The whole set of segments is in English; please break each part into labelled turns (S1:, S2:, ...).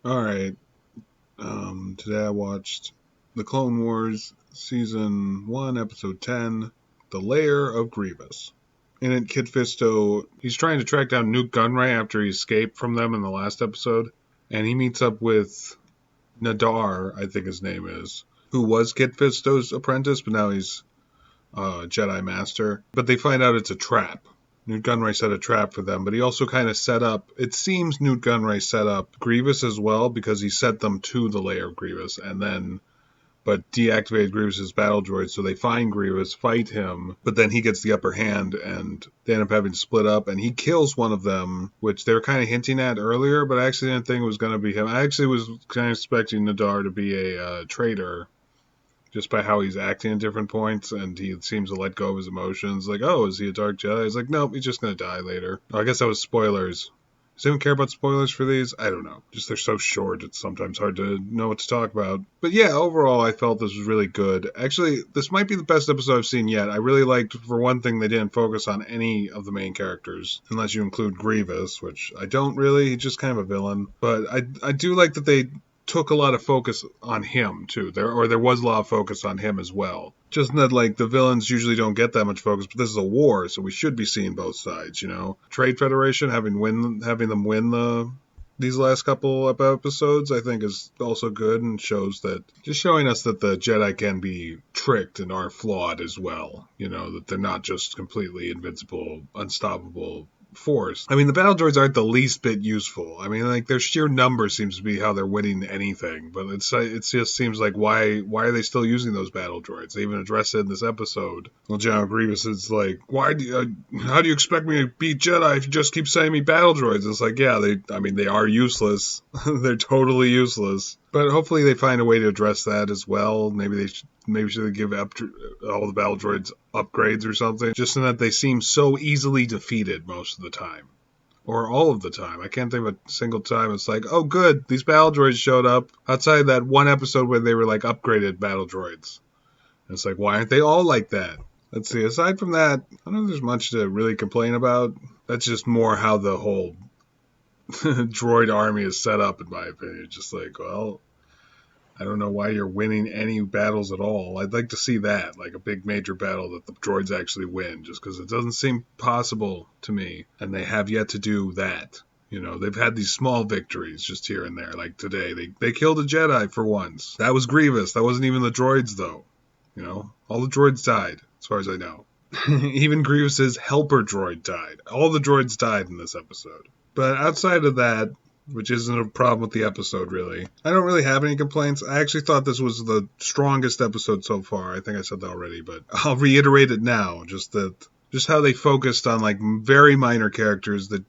S1: Alright, today I watched The Clone Wars Season 1, Episode 10, The Lair of Grievous. In it, Kit Fisto, he's trying to track down Newt Gunray after he escaped from them in the last episode, and he meets up with Nadar, I think his name is, who was Kit Fisto's apprentice, but now he's a Jedi Master. But they find out it's a trap. Newt Gunray set a trap for them, but he also kind of set up, it seems Newt Gunray set up Grievous as well, because he sent them to the Lair of Grievous, but deactivated Grievous's battle droid, so they find Grievous, fight him, but then he gets the upper hand, and they end up having to split up, and he kills one of them, which they were kind of hinting at earlier, but I actually didn't think it was going to be him. I actually was kind of expecting Nadar to be a traitor, just by how he's acting at different points, and he seems to let go of his emotions. Like, oh, is he a Dark Jedi? He's like, nope, he's just going to die later. Oh, I guess that was spoilers. Does anyone care about spoilers for these? I don't know. Just they're so short, it's sometimes hard to know what to talk about. But yeah, overall, I felt this was really good. Actually, this might be the best episode I've seen yet. I really liked, for one thing, they didn't focus on any of the main characters, unless you include Grievous, which I don't really. He's just kind of a villain. But I do like that they took a lot of focus on him too. There was a lot of focus on him as well. Just that, like, the villains usually don't get that much focus, but this is a war, so we should be seeing both sides, you know. Trade Federation having them win these last couple of episodes, I think, is also good, and shows that, just showing us that the Jedi can be tricked and are flawed as well. You know, that they're not just completely invincible, unstoppable force. I mean, the battle droids aren't the least bit useful. I mean, like, their sheer number seems to be how they're winning anything, but it just seems like, why are they still using those battle droids? They even address it in this episode. Well, General Grievous is like, how do you expect me to beat Jedi if you just keep sending me battle droids? It's like, yeah, they are useless. They're totally useless. But hopefully they find a way to address that as well. Maybe should give up all the battle droids upgrades or something, just so that they seem so easily defeated most of the time. Or all of the time. I can't think of a single time it's like, oh good, these battle droids showed up, outside that one episode where they were like upgraded battle droids. And it's like, why aren't they all like that? Let's see, aside from that, I don't know if there's much to really complain about. That's just more how the whole droid army is set up, in my opinion. Just like, well, I don't know why you're winning any battles at all. I'd like to see that, like a big major battle that the droids actually win, just because it doesn't seem possible to me, and they have yet to do that. You know, they've had these small victories just here and there, like today. They killed a Jedi for once. That was Grievous. That wasn't even the droids, though. You know, all the droids died, as far as I know. Even Grievous's helper droid died. All the droids died in this episode. But outside of that, which isn't a problem with the episode, really, I don't really have any complaints. I actually thought this was the strongest episode so far. I think I said that already, but I'll reiterate it now. Just how they focused on, like, very minor characters that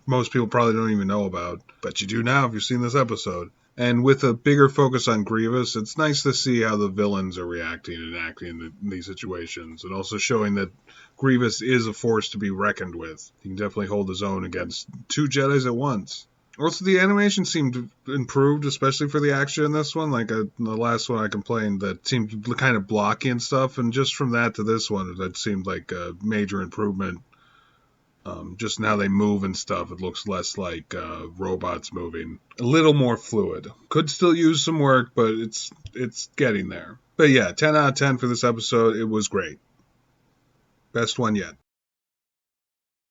S1: most people probably don't even know about, but you do now if you've seen this episode. And with a bigger focus on Grievous, it's nice to see how the villains are reacting and acting in these situations, and also showing that Grievous is a force to be reckoned with. He can definitely hold his own against two Jedis at once. Also, the animation seemed improved, especially for the action in this one. Like, the last one I complained that seemed kind of blocky and stuff, and just from that to this one, that seemed like a major improvement. Just now they move and stuff, it looks less like robots moving. A little more fluid. Could still use some work, but it's getting there. But yeah, 10 out of 10 for this episode. It was great. Best one yet.